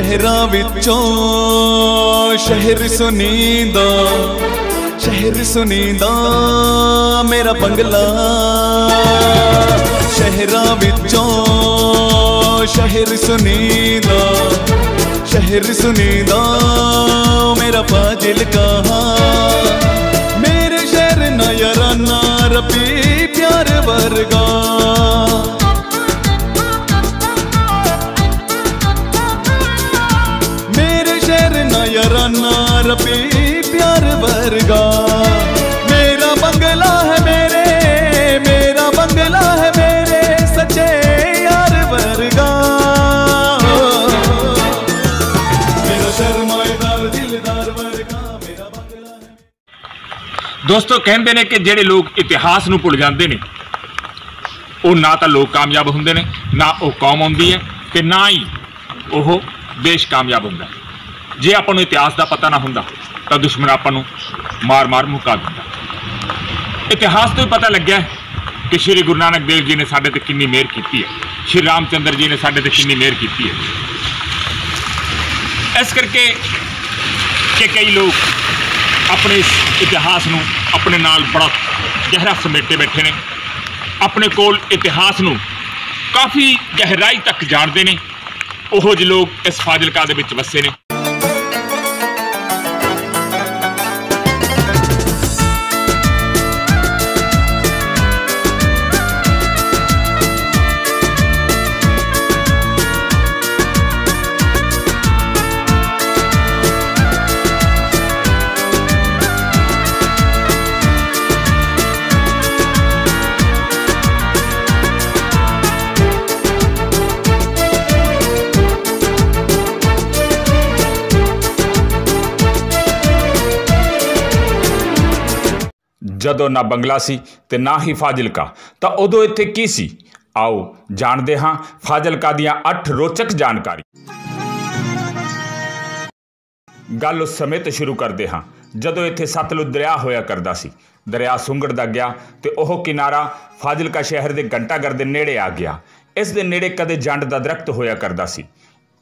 शहरां विचों शहर सुनींदा, शहर सुनींदा मेरा बंगला। शहरां विचों शहर सुनींदा, शहर सुनींदा मेरा फाजिलका। मेरे शहर ना याराना रब्बी प्यार वर्गा। मेरे शहर ना याराना रब्बी प्यार वर्गा। मेरा बंगला है मेरे, मेरा बंगला है मेरे सच्चे यार वर्गा। मेरा शर्माएदार दिलदार वर्गा मेरा बंगला है। दोस्तों कहते हैं कि ਜਿਹੜੇ लोग इतिहास ਨੂੰ ਭੁੱਲ ਜਾਂਦੇ ਨੇ ਉਹ ਨਾ ਤਾਂ ਲੋਕ ਕਾਮਯਾਬ ਹੁੰਦੇ ਨੇ, ਨਾ ਉਹ ਕੌਮ ਆਉਂਦੀ ਹੈ ਤੇ ਨਾ ਹੀ ਉਹ ਦੇਸ਼ ਕਾਮਯਾਬ ਹੁੰਦਾ। ਜੇ ਆਪਾਂ ਨੂੰ ਇਤਿਹਾਸ ਦਾ ਪਤਾ ਨਾ ਹੁੰਦਾ ਤਾਂ ਦੁਸ਼ਮਣ ਆਪਾਂ ਨੂੰ ਮਾਰ ਮਾਰ ਮੁਕਾ ਦਿੰਦਾ। ਇਤਿਹਾਸ ਤੋਂ ਹੀ ਪਤਾ ਲੱਗਿਆ ਕਿ ਸ਼੍ਰੀ ਗੁਰੂ ਨਾਨਕ ਦੇਵ ਜੀ ਨੇ ਸਾਡੇ ਤੇ ਕਿੰਨੀ ਮਿਹਰ ਕੀਤੀ ਹੈ, ਸ਼੍ਰੀ ਰਾਮਚੰਦਰ ਜੀ ਨੇ ਸਾਡੇ ਤੇ ਕਿੰਨੀ ਮਿਹਰ ਕੀਤੀ ਹੈ। ਇਸ ਕਰਕੇ ਕਿ ਕਈ ਲੋਕ ਆਪਣੇ ਇਸ ਇਤਿਹਾਸ ਨੂੰ ਆਪਣੇ ਨਾਲ ਬੜਾ ਗਹਿਰਾ ਸਮੇਟੇ ਬੈਠੇ ਨੇ, ਆਪਣੇ ਕੋਲ ਇਤਿਹਾਸ ਨੂੰ ਕਾਫੀ ਗਹਿਰਾਈ ਤੱਕ ਜਾਣਦੇ ਨੇ। ਉਹੋ ਜਿਹੇ ਲੋਕ ਇਸ ਫਾਜ਼ਿਲਕਾ ਦੇ ਵਿੱਚ ਵਸੇ ਨੇ। ਜਦੋਂ ਨਾ ਬੰਗਲਾ ਸੀ ਤੇ ਨਾ ਹੀ ਫਾਜ਼ਿਲਕਾ, ਤਾਂ ਉਦੋਂ ਇੱਥੇ ਕੀ ਸੀ? ਆਓ ਜਾਣਦੇ ਹਾਂ ਫਾਜ਼ਿਲਕਾ ਦੀਆਂ 8 ਰੋਚਕ ਜਾਣਕਾਰੀ। ਗੱਲ ਉਸ ਸਮੇਂ ਤੋਂ ਸ਼ੁਰੂ ਕਰਦੇ ਹਾਂ ਜਦੋਂ ਇੱਥੇ ਸਤਲੁਜ ਦਰਿਆ ਹੋਇਆ ਕਰਦਾ ਸੀ। ਦਰਿਆ ਸੁੰਗੜਦਾ ਗਿਆ ਤੇ ਉਹ ਕਿਨਾਰਾ ਫਾਜ਼ਿਲਕਾ ਸ਼ਹਿਰ ਦੇ ਘੰਟਾਘਰ ਦੇ ਨੇੜੇ ਆ ਗਿਆ। ਇਸ ਦੇ ਨੇੜੇ ਕਦੇ ਜੰਡ ਦਾ ਦਰਖਤ ਹੋਇਆ ਕਰਦਾ ਸੀ।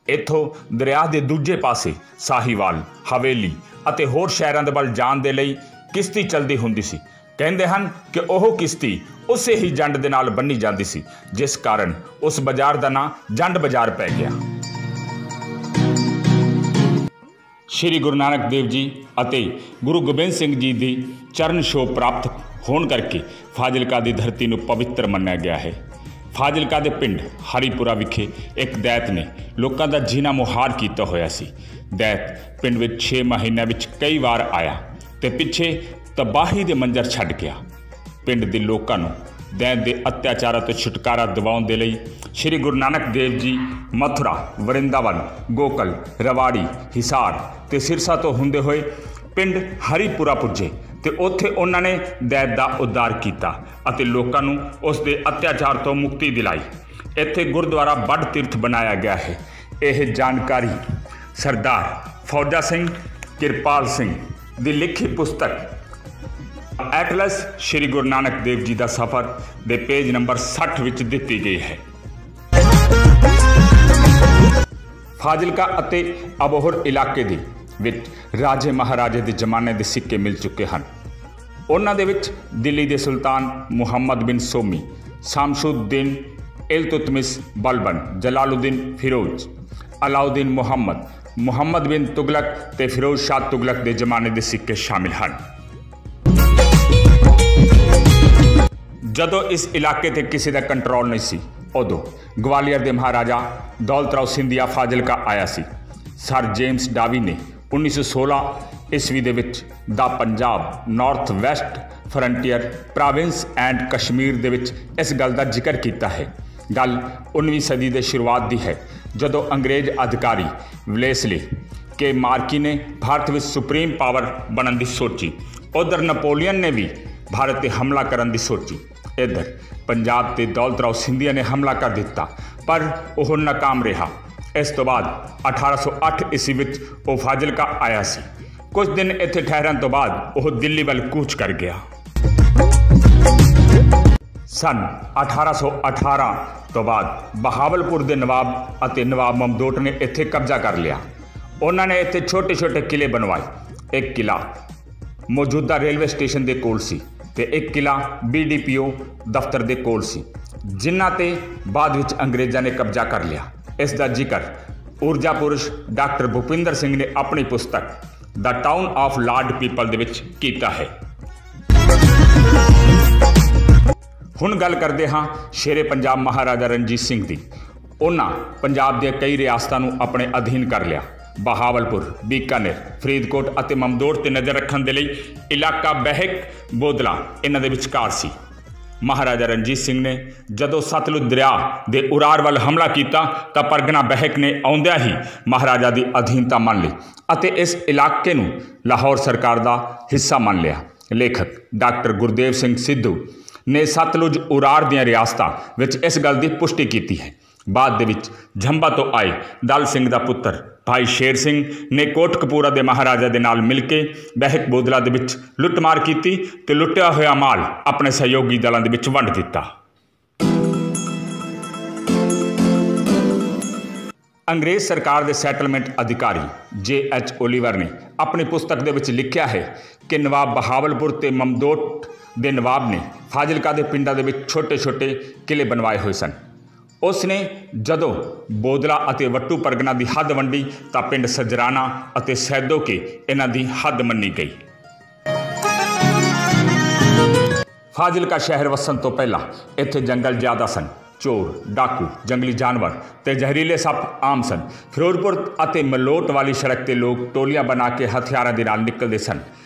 ਇੱਥੋਂ ਦਰਿਆ ਦੇ ਦੂਜੇ ਪਾਸੇ ਸਾਹੀਵਾਲ, ਹਵੇਲੀ ਅਤੇ ਹੋਰ ਸ਼ਹਿਰਾਂ ਦੇ ਵੱਲ ਜਾਣ ਦੇ ਲਈ ਕਿਸ਼ਤੀ ਚਲਦੀ ਹੁੰਦੀ ਸੀ। ਕਹਿੰਦੇ ਹਨ ਕਿ ਉਹ ਕਿਸ਼ਤੀ ਉਸੇ ਹੀ ਜੰਡ ਦੇ ਨਾਲ ਬੰਨੀ ਜਾਂਦੀ ਸੀ, ਜਿਸ ਕਾਰਨ ਉਸ ਬਾਜ਼ਾਰ ਦਾ ਨਾਂ ਜੰਡ ਬਾਜ਼ਾਰ ਪੈ ਗਿਆ। ਸ਼੍ਰੀ ਗੁਰੂ ਨਾਨਕ ਦੇਵ ਜੀ ਅਤੇ ਗੁਰੂ ਗੋਬਿੰਦ ਸਿੰਘ ਜੀ ਦੀ ਚਰਨ ਛੋਹ ਪ੍ਰਾਪਤ ਹੋਣ ਕਰਕੇ ਫਾਜ਼ਿਲਕਾ ਦੀ ਧਰਤੀ ਨੂੰ ਪਵਿੱਤਰ ਮੰਨਿਆ ਗਿਆ ਹੈ। ਫਾਜ਼ਿਲਕਾ ਦੇ ਪਿੰਡ ਹਰੀਪੁਰਾ ਵਿਖੇ ਇੱਕ ਦੈਤ ਨੇ ਲੋਕਾਂ ਦਾ ਜੀਣਾ ਮੁਹਾਲ ਕੀਤਾ ਹੋਇਆ ਸੀ। ਦੈਤ ਪਿੰਡ ਵਿੱਚ 6 ਮਹੀਨਿਆਂ ਵਿੱਚ ਕਈ ਵਾਰ ਆਇਆ ਤੇ ਪਿੱਛੇ ਤਬਾਹੀ ਦੇ ਮੰਜ਼ਰ ਛੱਡ ਗਿਆ। ਪਿੰਡ ਦੇ ਲੋਕਾਂ ਨੂੰ ਦੈਤ ਦੇ ਅਤਿਆਚਾਰਾਂ ਤੋਂ ਛੁਟਕਾਰਾ ਦਿਵਾਉਣ ਦੇ ਲਈ ਸ਼੍ਰੀ ਗੁਰੂ ਨਾਨਕ ਦੇਵ ਜੀ ਮਥੁਰਾ, ਵਰਿੰਦਾਵਨ, ਗੋਕਲ, ਰਵਾੜੀ, ਹਿਸਾਰ ਤੇ ਸਿਰਸਾ ਤੋਂ ਹੁੰਦੇ ਹੋਏ ਪਿੰਡ ਹਰੀਪੁਰਾ ਪੁੱਜੇ ਤੇ ਉੱਥੇ ਉਹਨਾਂ ਨੇ ਦੈਤ ਦਾ ਉद्धार ਕੀਤਾ ਅਤੇ ਲੋਕਾਂ ਨੂੰ ਉਸ ਦੇ ਅਤਿਆਚਾਰ ਤੋਂ ਮੁਕਤੀ ਦਿਲਾਈ। ਇੱਥੇ ਗੁਰਦੁਆਰਾ ਬੱਡ ਤੀਰਥ ਬਣਾਇਆ ਗਿਆ ਹੈ। ਇਹ ਜਾਣਕਾਰੀ ਸਰਦਾਰ ਫੌਜਾ ਸਿੰਘ ਕਿਰਪਾਲ ਸਿੰਘ ਦੀ ਲਿਖੀ ਪੁਸਤਕ ਐਟਲਸ ਸ਼੍ਰੀ ਗੁਰੂ ਨਾਨਕ ਦੇਵ ਜੀ ਦਾ ਸਫ਼ਰ ਦੇ ਪੇਜ ਨੰਬਰ 60 ਵਿੱਚ ਦਿੱਤੀ ਗਈ ਹੈ। ਫਾਜ਼ਿਲਕਾ ਅਤੇ ਅਬੋਹਰ ਇਲਾਕੇ ਦੇ ਵਿੱਚ ਰਾਜੇ ਮਹਾਰਾਜੇ ਦੇ ਜ਼ਮਾਨੇ ਦੇ ਸਿੱਕੇ ਮਿਲ ਚੁੱਕੇ ਹਨ। ਉਹਨਾਂ ਦੇ ਵਿੱਚ ਦਿੱਲੀ ਦੇ ਸੁਲਤਾਨ ਮੁਹੰਮਦ ਬਿਨ ਸੋਮੀ, ਸ਼ਮਸ਼ੁੱਦੀਨ ਇਲਤੁਤਮਿਸ ਬਲਬਨ, ਜਲਾਲੁਦੀਨ ਫਿਰੋਜ਼, ਅਲਾਉਦੀਨ ਮੁਹੰਮਦ, ਮੁਹੰਮਦ ਬਿਨ ਤੁਗਲਕ ਤੇ ਫਿਰੋਜ਼ ਸ਼ਾਹ ਤੁਗਲਕ ਦੇ ਜ਼ਮਾਨੇ ਦੇ ਸਿੱਕੇ ਸ਼ਾਮਿਲ ਹਨ। ਜਦੋਂ ਇਸ ਇਲਾਕੇ ਤੇ ਕਿਸੇ ਦਾ ਕੰਟਰੋਲ ਨਹੀਂ ਸੀ, ਉਦੋਂ ਗਵਾਲੀਅਰ ਦੇ ਮਹਾਰਾਜਾ ਦੌਲਤ ਰਾਓ ਸਿੰਧੀਆ ਫਾਜ਼ਿਲਕਾ ਆਇਆ ਸੀ। ਸਰ ਜੇਮਸ ਡਾਵੀ ਨੇ 1916 ਈਸਵੀ ਦੇ ਵਿੱਚ ਦਾ Punjab north west frontier province and Kashmir ਦੇ ਵਿੱਚ ਇਸ ਗੱਲ ਦਾ ਜ਼ਿਕਰ ਕੀਤਾ ਹੈ। ਗੱਲ 19ਵੀਂ ਸਦੀ ਦੇ ਸ਼ੁਰੂਆਤ ਦੀ ਹੈ, ਜਦੋਂ ਅੰਗਰੇਜ਼ ਅਧਿਕਾਰੀ ਵਲੇਸਲੀ ਕੇ ਮਾਰਕੀ ਨੇ ਭਾਰਤ ਵਿੱਚ ਸੁਪਰੀਮ ਪਾਵਰ ਬਣਨ ਦੀ ਸੋਚੀ। ਉਧਰ ਨਪੋਲੀਅਨ ਨੇ ਵੀ ਭਾਰਤ 'ਤੇ ਹਮਲਾ ਕਰਨ ਦੀ ਸੋਚੀ। ਇੱਧਰ ਪੰਜਾਬ 'ਤੇ ਦੌਲਤ ਰਾਓ ਸਿੰਧੀਆ ਨੇ ਹਮਲਾ ਕਰ ਦਿੱਤਾ, ਪਰ ਉਹ ਨਾਕਾਮ ਰਿਹਾ। ਇਸ ਤੋਂ ਬਾਅਦ 1808 ਈਸਵੀ ਵਿੱਚ ਉਹ ਫਾਜ਼ਿਲਕਾ ਆਇਆ ਸੀ। ਕੁਝ ਦਿਨ ਇੱਥੇ ਠਹਿਰਨ ਤੋਂ ਬਾਅਦ ਉਹ ਦਿੱਲੀ ਵੱਲ ਕੂਚ ਕਰ ਗਿਆ। सन 1818 ਤੋਂ ਬਾਅਦ ਬਹਾਵਲਪੁਰ ਦੇ ਨਵਾਬ ਅਤੇ ਨਵਾਬ ਮਮਦੋਟ ਨੇ ਇੱਥੇ ਕਬਜ਼ਾ ਕਰ ਲਿਆ। ਉਹਨਾਂ ਨੇ ਇੱਥੇ ਛੋਟੇ ਛੋਟੇ ਕਿਲੇ ਬਣਵਾਏ। ਇੱਕ ਕਿਲਾ ਮੌਜੂਦਾ ਰੇਲਵੇ ਸਟੇਸ਼ਨ ਦੇ ਕੋਲ ਸੀ ਤੇ ਇੱਕ ਕਿਲਾ BDPO ਦਫ਼ਤਰ ਦੇ ਕੋਲ ਸੀ, ਜਿਨ੍ਹਾਂ ਤੇ ਬਾਅਦ ਵਿੱਚ ਅੰਗਰੇਜ਼ਾਂ ਨੇ ਕਬਜ਼ਾ ਕਰ ਲਿਆ। ਇਸ ਦਾ ਜ਼ਿਕਰ ਊਰਜਾ ਪੁਰਸ਼ ਡਾਕਟਰ ਭੁਪਿੰਦਰ ਸਿੰਘ ਨੇ ਆਪਣੀ ਪੁਸਤਕ ਦ ਟਾਊਨ ਆਫ ਲਾਰਡ ਪੀਪਲ ਦੇ ਵਿੱਚ ਕੀਤਾ ਹੈ। ਹੁਣ ਗੱਲ ਕਰਦੇ ਹਾਂ ਸ਼ੇਰੇ ਪੰਜਾਬ ਮਹਾਰਾਜਾ ਰਣਜੀਤ ਸਿੰਘ ਦੀ। ਉਹਨਾਂ ਪੰਜਾਬ ਦੀਆਂ ਕਈ ਰਿਆਸਤਾਂ ਨੂੰ ਆਪਣੇ ਅਧੀਨ ਕਰ ਲਿਆ। ਬਹਾਵਲਪੁਰ, ਬੀਕਾਨੇਰ, ਫਰੀਦਕੋਟ ਅਤੇ ਮਮਦੋਟ 'ਤੇ ਨਜ਼ਰ ਰੱਖਣ ਦੇ ਲਈ ਇਲਾਕਾ ਬਹਿਕ ਬੋਦਲਾ ਇਹਨਾਂ ਦੇ ਵਿਚਕਾਰ ਸੀ। ਮਹਾਰਾਜਾ ਰਣਜੀਤ ਸਿੰਘ ਨੇ ਜਦੋਂ ਸਤਲੁਜ ਦਰਿਆ ਦੇ ਉਰਾਰ ਵੱਲ ਹਮਲਾ ਕੀਤਾ ਤਾਂ ਪਰਗਨਾ ਬਹਿਕ ਨੇ ਆਉਂਦਿਆਂ ਹੀ ਮਹਾਰਾਜਾ ਦੀ ਅਧੀਨਤਾ ਮੰਨ ਲਈ ਅਤੇ ਇਸ ਇਲਾਕੇ ਨੂੰ ਲਾਹੌਰ ਸਰਕਾਰ ਦਾ ਹਿੱਸਾ ਮੰਨ ਲਿਆ। ਲੇਖਕ ਡਾਕਟਰ ਗੁਰਦੇਵ ਸਿੰਘ ਸਿੱਧੂ ਨੇ ਸਤਲੁਜ ਉਰਾਰ ਦੀਆਂ ਰਿਆਸਤਾਂ ਵਿੱਚ ਇਸ ਗੱਲ ਦੀ ਪੁਸ਼ਟੀ ਕੀਤੀ ਹੈ। ਬਾਅਦ ਦੇ ਵਿੱਚ ਝੰਬਾ ਤੋਂ ਆਏ ਦਲ ਸਿੰਘ ਦਾ ਪੁੱਤਰ ਭਾਈ ਸ਼ੇਰ ਸਿੰਘ ਨੇ ਕੋਟਕਪੂਰਾ ਦੇ ਮਹਾਰਾਜਾ ਦੇ ਨਾਲ ਮਿਲ ਕੇ ਬਹਿਕ ਬੋਦਲਾ ਦੇ ਵਿੱਚ ਲੁੱਟਮਾਰ ਕੀਤੀ ਤੇ ਲੁੱਟਿਆ ਹੋਇਆ ਮਾਲ ਆਪਣੇ ਸਹਿਯੋਗੀ ਦਲਾਂ ਦੇ ਵਿੱਚ ਵੰਡ ਦਿੱਤਾ। ਅੰਗਰੇਜ਼ ਸਰਕਾਰ ਦੇ ਸੈਟਲਮੈਂਟ ਅਧਿਕਾਰੀ J.H. ਓਲੀਵਰ ਨੇ ਆਪਣੀ ਪੁਸਤਕ ਦੇ ਵਿੱਚ ਲਿਖਿਆ ਹੈ ਕਿ ਨਵਾਬ ਬਹਾਵਲਪੁਰ ਤੇ ਮਮਦੋਟ ਦੇ ਨਵਾਬ ਨੇ ਫਾਜ਼ਿਲਕਾ ਦੇ ਪਿੰਡਾਂ ਦੇ ਵਿੱਚ ਛੋਟੇ ਛੋਟੇ ਕਿਲੇ ਬਣਵਾਏ ਹੋਏ ਸਨ। ਉਸ ਨੇ ਜਦੋਂ ਬੋਦਲਾ ਅਤੇ ਵੱਟੂ ਪਰਗਨਾ ਦੀ ਹੱਦ ਵੰਡੀ ਤਾਂ ਪਿੰਡ ਸਜਰਾਨਾ ਅਤੇ ਸੈਦੋਕੇ ਇਹਨਾਂ ਦੀ ਹੱਦ ਮੰਨੀ ਗਈ। ਫਾਜ਼ਿਲਕਾ ਸ਼ਹਿਰ ਵਸਣ ਤੋਂ ਪਹਿਲਾਂ ਇੱਥੇ ਜੰਗਲ ਜ਼ਿਆਦਾ ਸਨ। ਚੋਰ, ਡਾਕੂ, ਜੰਗਲੀ ਜਾਨਵਰ ਤੇ ਜ਼ਹਿਰੀਲੇ ਸੱਪ ਆਮ ਸਨ। ਫਿਰੋਜ਼ਪੁਰ ਅਤੇ ਮਲੋਟ ਵਾਲੀ ਸੜਕ 'ਤੇ ਲੋਕ ਟੋਲੀਆਂ ਬਣਾ ਕੇ ਹਥਿਆਰਾਂ ਦੇ ਨਾਲ ਨਿਕਲਦੇ ਸਨ।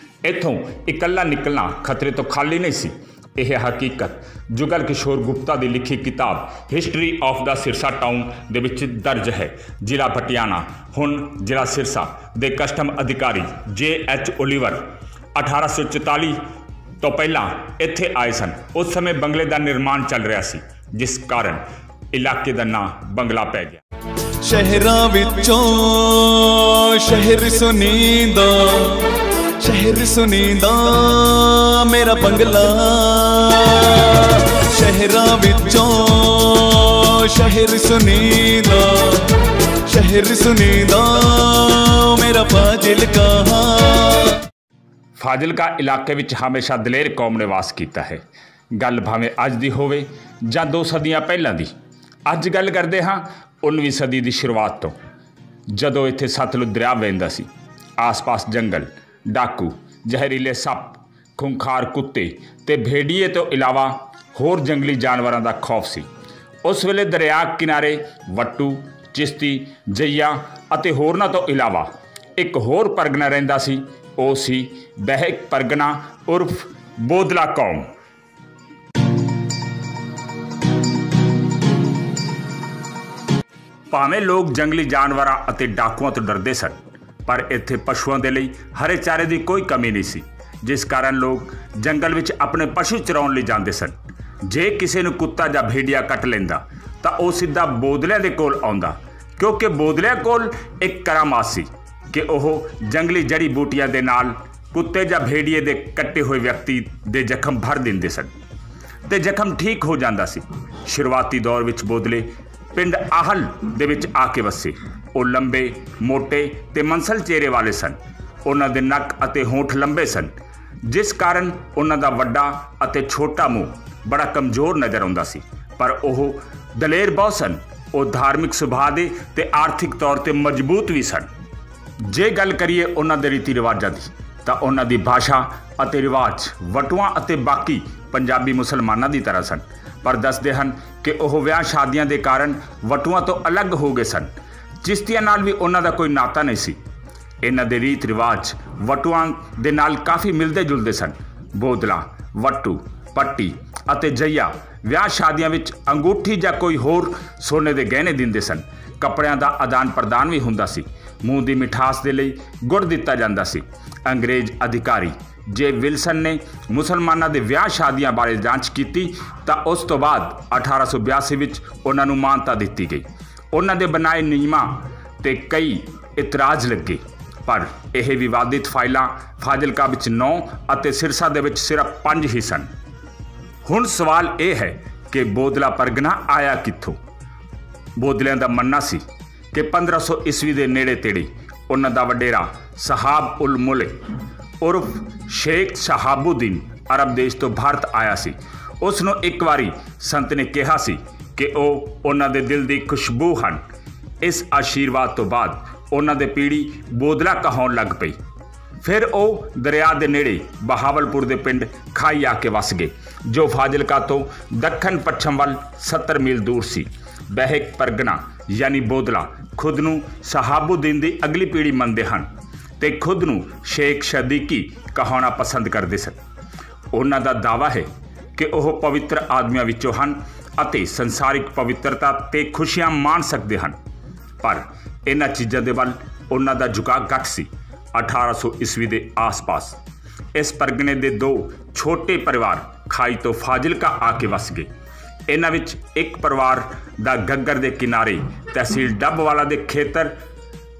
ਇੱਥੋਂ ਇਕੱਲਾ ਨਿਕਲਣਾ ਖਤਰੇ ਤੋਂ ਖਾਲੀ ਨਹੀਂ ਸੀ। ਇਹ ਹਕੀਕਤ ਜੁਗਲ ਕਿਸ਼ੋਰ ਗੁਪਤਾ ਦੀ ਲਿਖੀ ਕਿਤਾਬ history of the Sirsa town ਦੇ ਵਿੱਚ ਦਰਜ ਹੈ। ਜ਼ਿਲ੍ਹਾ ਪਟਿਆਲਾ, ਹੁਣ ਜ਼ਿਲ੍ਹਾ ਸਿਰਸਾ ਦੇ ਕਸਟਮ ਅਧਿਕਾਰੀ J.H. ਓਲੀਵਰ 1844 ਤੋਂ ਪਹਿਲਾਂ ਇੱਥੇ ਆਏ ਸਨ। ਉਸ ਸਮੇਂ ਬੰਗਲੇ ਦਾ ਨਿਰਮਾਣ ਚੱਲ ਰਿਹਾ ਸੀ, ਜਿਸ ਕਾਰਨ ਇਲਾਕੇ ਦਾ ਨਾਂ ਬੰਗਲਾ ਪੈ ਗਿਆ। ਸ਼ਹਿਰਾਂ ਵਿੱਚੋਂ ਸ਼ਹਿਰ ਸੁਨੀਂਦਾ, ਸ਼ਹਿਰ ਸੁਨੀਂਦਾ ਮੇਰਾ ਬੰਗਲਾ। ਸ਼ਹਿਰਾਂ ਵਿੱਚੋਂ ਸ਼ਹਿਰ ਸੁਨੀਂਦਾ, ਸ਼ਹਿਰ ਸੁਨੀਂਦਾ ਮੇਰਾ ਫਾਜ਼ਿਲਕਾ। ਫਾਜ਼ਿਲਕਾ ਇਲਾਕੇ ਵਿੱਚ ਹਮੇਸ਼ਾ ਦਲੇਰ ਕੌਮ ਨੇ ਵਾਸ ਕੀਤਾ ਹੈ। ਗੱਲ ਭਾਵੇਂ ਅੱਜ ਦੀ ਹੋਵੇ ਜਾਂ 2 ਸਦੀਆਂ ਪਹਿਲਾਂ ਦੀ। ਅੱਜ ਗੱਲ ਕਰਦੇ ਹਾਂ 19ਵੀਂ ਸਦੀ ਦੀ ਸ਼ੁਰੂਆਤ ਤੋਂ, ਜਦੋਂ ਇੱਥੇ ਸਤਲੁਜ ਦਰਿਆ ਵਹਿੰਦਾ ਸੀ। ਆਸ-ਪਾਸ ਜੰਗਲ, ਡਾਕੂ, ਜ਼ਹਿਰੀਲੇ ਸੱਪ, ਖੁੰਖਾਰ ਕੁੱਤੇ ਤੇ ਭੇੜੀਏ ਤੋਂ ਇਲਾਵਾ ਹੋਰ ਜੰਗਲੀ ਜਾਨਵਰਾਂ ਦਾ ਖੌਫ ਸੀ। ਉਸ ਵੇਲੇ ਦਰਿਆ ਕਿਨਾਰੇ ਵੱਟੂ, ਚਿਸ਼ਤੀ, ਜਈਆ ਅਤੇ ਹੋਰਨਾਂ ਤੋਂ ਇਲਾਵਾ ਇੱਕ ਹੋਰ ਪਰਗਨਾ ਰਹਿੰਦਾ ਸੀ। ਉਹ ਸੀ ਬਹਿਕ ਪਰਗਨਾ ਉਰਫ ਬੋਦਲਾ ਕੌਮ। ਭਾਵੇਂ ਲੋਕ ਜੰਗਲੀ ਜਾਨਵਰਾਂ ਅਤੇ ਡਾਕੂਆਂ ਤੋਂ ਡਰਦੇ ਸਨ, ਪਰ ਇੱਥੇ ਪਸ਼ੂਆਂ ਦੇ ਲਈ ਹਰੇ ਚਾਰੇ ਦੀ ਕੋਈ ਕਮੀ ਨਹੀਂ ਸੀ, ਜਿਸ ਕਾਰਨ ਲੋਕ ਜੰਗਲ ਵਿੱਚ ਆਪਣੇ ਪਸ਼ੂ ਚਰਾਉਣ ਲਈ ਜਾਂਦੇ ਸਨ। ਜੇ ਕਿਸੇ ਨੂੰ ਕੁੱਤਾ ਜਾਂ ਭੇੜੀਆ ਕੱਟ ਲੈਂਦਾ ਤਾਂ ਉਹ ਸਿੱਧਾ ਬੋਦਲਿਆਂ ਦੇ ਕੋਲ ਆਉਂਦਾ, ਕਿਉਂਕਿ ਬੋਦਲਿਆਂ ਕੋਲ ਇੱਕ ਕਰਾਮਾਤ ਸੀ ਕਿ ਉਹ ਜੰਗਲੀ ਜੜੀ ਬੂਟੀਆਂ ਦੇ ਨਾਲ ਕੁੱਤੇ ਜਾਂ ਭੇੜੀਏ ਦੇ ਕੱਟੇ ਹੋਏ ਵਿਅਕਤੀ ਦੇ ਜ਼ਖਮ ਭਰ ਦਿੰਦੇ ਸਨ ਤੇ ਜ਼ਖਮ ਠੀਕ ਹੋ ਜਾਂਦਾ ਸੀ। ਸ਼ੁਰੂਆਤੀ ਦੌਰ ਵਿੱਚ ਬੋਦਲੇ ਪਿੰਡ ਆਹਲ ਦੇ ਵਿੱਚ ਆ ਕੇ ਵਸੇ। ਉਹ ਲੰਬੇ, ਮੋਟੇ ਤੇ ਮੰਸਲ ਚਿਹਰੇ ਵਾਲੇ ਸਨ। ਉਹਨਾਂ ਦੇ ਨੱਕ ਅਤੇ ਹੋਂਠ ਲੰਬੇ ਸਨ, ਜਿਸ ਕਾਰਨ ਉਹਨਾਂ ਦਾ ਵੱਡਾ ਅਤੇ ਛੋਟਾ ਮੂੰਹ ਬੜਾ ਕਮਜ਼ੋਰ ਨਜ਼ਰ ਆਉਂਦਾ ਸੀ। ਪਰ ਉਹ ਦਲੇਰ ਬਹੁਤ ਸਨ। ਉਹ ਧਾਰਮਿਕ ਸੁਭਾਅ ਦੇ ਤੇ ਆਰਥਿਕ ਤੌਰ 'ਤੇ ਮਜ਼ਬੂਤ ਵੀ ਸਨ। ਜੇ ਗੱਲ ਕਰੀਏ ਉਹਨਾਂ ਦੇ ਰੀਤੀ ਰਿਵਾਜਾਂ ਦੀ, ਤਾਂ ਉਹਨਾਂ ਦੀ ਭਾਸ਼ਾ ਅਤੇ ਰਿਵਾਜ ਵਟੂਆਂ ਅਤੇ ਬਾਕੀ ਪੰਜਾਬੀ ਮੁਸਲਮਾਨਾਂ ਦੀ ਤਰ੍ਹਾਂ ਸਨ, ਪਰ ਦੱਸਦੇ ਹਨ ਕਿ ਉਹ ਵਿਆਹ ਸ਼ਾਦੀਆਂ ਦੇ ਕਾਰਨ ਵਟੂਆਂ ਤੋਂ ਅਲੱਗ ਹੋ ਗਏ ਸਨ। ਚਿਸ਼ਤੀਆਂ ਨਾਲ ਵੀ ਉਹਨਾਂ ਦਾ ਕੋਈ ਨਾਤਾ ਨਹੀਂ ਸੀ। ਇਹਨਾਂ ਦੇ ਰੀਤ ਰਿਵਾਜ ਵਟੂਆਂ ਦੇ ਨਾਲ ਕਾਫੀ ਮਿਲਦੇ ਜੁਲਦੇ ਸਨ। ਬੋਦਲਾ, ਵੱਟੂ, ਪੱਟੀ ਅਤੇ ਜਈਆ ਵਿਆਹ ਸ਼ਾਦੀਆਂ ਵਿੱਚ ਅੰਗੂਠੀ ਜਾਂ ਕੋਈ ਹੋਰ ਸੋਨੇ ਦੇ ਗਹਿਣੇ ਦਿੰਦੇ ਸਨ। ਕੱਪੜਿਆਂ ਦਾ ਆਦਾਨ ਪ੍ਰਦਾਨ ਵੀ ਹੁੰਦਾ ਸੀ। ਮੂੰਹ ਦੀ ਮਿਠਾਸ ਦੇ ਲਈ ਗੁੜ ਦਿੱਤਾ ਜਾਂਦਾ ਸੀ। ਅੰਗਰੇਜ਼ ਅਧਿਕਾਰੀ ਜੇ ਵਿਲਸਨ ਨੇ ਮੁਸਲਮਾਨਾਂ ਦੇ ਵਿਆਹ ਸ਼ਾਦੀਆਂ ਬਾਰੇ ਜਾਂਚ ਕੀਤੀ ਤਾਂ ਉਸ ਤੋਂ ਬਾਅਦ 1882 ਵਿੱਚ ਉਹਨਾਂ ਨੂੰ ਮਾਨਤਾ ਦਿੱਤੀ ਗਈ। ਉਹਨਾਂ ਦੇ ਬਣਾਏ ਨਿਯਮਾਂ 'ਤੇ ਕਈ ਇਤਰਾਜ਼ ਲੱਗੇ, ਪਰ ਇਹ ਵਿਵਾਦਿਤ ਫਾਈਲਾਂ ਫਾਜ਼ਿਲਕਾ ਵਿੱਚ 9 ਅਤੇ ਸਿਰਸਾ ਦੇ ਵਿੱਚ ਸਿਰਫ 5 ਹੀ ਸਨ। ਹੁਣ ਸਵਾਲ ਇਹ ਹੈ ਕਿ ਬੋਦਲਾ ਪਰਗਨਾ ਆਇਆ ਕਿੱਥੋਂ। ਬੋਦਲਿਆਂ ਦਾ ਮੰਨਣਾ ਸੀ ਕਿ 1500 ਈਸਵੀ ਦੇ ਨੇੜੇ ਤੇੜੇ ਉਹਨਾਂ ਦਾ ਵਡੇਰਾ ਸਹਾਬ ਉਲ ਮੁਲਕ ਉਰਫ ਸ਼ੇਖ ਸ਼ਹਾਬੁਦੀਨ ਅਰਬ ਦੇਸ਼ ਤੋਂ ਭਾਰਤ ਆਇਆ ਸੀ। ਉਸ ਨੂੰ ਇੱਕ ਵਾਰੀ ਸੰਤ ਨੇ ਕਿਹਾ ਸੀ ਕਿ ਉਹ ਉਹਨਾਂ ਦੇ ਦਿਲ ਦੀ ਖੁਸ਼ਬੂ ਹਨ। ਇਸ ਆਸ਼ੀਰਵਾਦ ਤੋਂ ਬਾਅਦ ਉਹਨਾਂ ਦੇ ਪੀੜੀ ਬੋਦਲਾ ਕਹਾਉਣ ਲੱਗ ਪਈ। ਫਿਰ ਉਹ ਦਰਿਆ ਦੇ ਨੇੜੇ ਬਹਾਵਲਪੁਰ ਦੇ ਪਿੰਡ ਖਾਈ ਆ ਕੇ ਵਸ ਗਏ, ਜੋ ਫਾਜ਼ਿਲਕਾ ਤੋਂ ਦੱਖਣ ਪੱਛਮ ਵੱਲ 70 ਮੀਲ ਦੂਰ ਸੀ। ਬਹਿਕ ਪਰਗਨਾ ਯਾਨੀ ਬੋਦਲਾ ਖੁਦ ਨੂੰ ਸ਼ਹਾਬੁਦੀਨ ਦੀ ਅਗਲੀ ਪੀੜੀ ਮੰਨਦੇ ਹਨ ਤੇ ਖੁਦ ਨੂੰ ਸ਼ੇਖ ਸਦੀਕੀ ਕਹਾਉਣਾ ਪਸੰਦ ਕਰਦੇ ਸਨ। ਉਹਨਾਂ ਦਾ ਦਾਅਵਾ ਹੈ ਕਿ ਉਹ ਪਵਿੱਤਰ ਆਦਮੀਆਂ ਵਿੱਚੋਂ ਹਨ ਅਤੇ ਸੰਸਾਰਿਕ ਪਵਿੱਤਰਤਾ ਤੇ ਖੁਸ਼ੀਆਂ ਮਾਣ ਸਕਦੇ ਹਨ, ਪਰ ਇਹਨਾਂ ਚੀਜ਼ਾਂ ਦੇ ਵੱਲ ਉਹਨਾਂ ਦਾ ਝੁਕਾਅ ਘੱਟ ਸੀ। 1800 ਈਸਵੀ ਦੇ ਆਸ-ਪਾਸ ਇਸ ਪਰਗਨੇ ਦੇ 2 ਛੋਟੇ ਪਰਿਵਾਰ ਖਾਈ ਤੋਂ ਫਾਜ਼ਿਲਕਾ ਆ ਕੇ ਵਸ ਗਏ। ਇਹਨਾਂ ਵਿੱਚ ਇੱਕ ਪਰਿਵਾਰ ਦਾ ਗੱਗਰ ਦੇ ਕਿਨਾਰੇ ਤਹਿਸੀਲ ਡੱਬਵਾਲਾ ਦੇ ਖੇਤਰ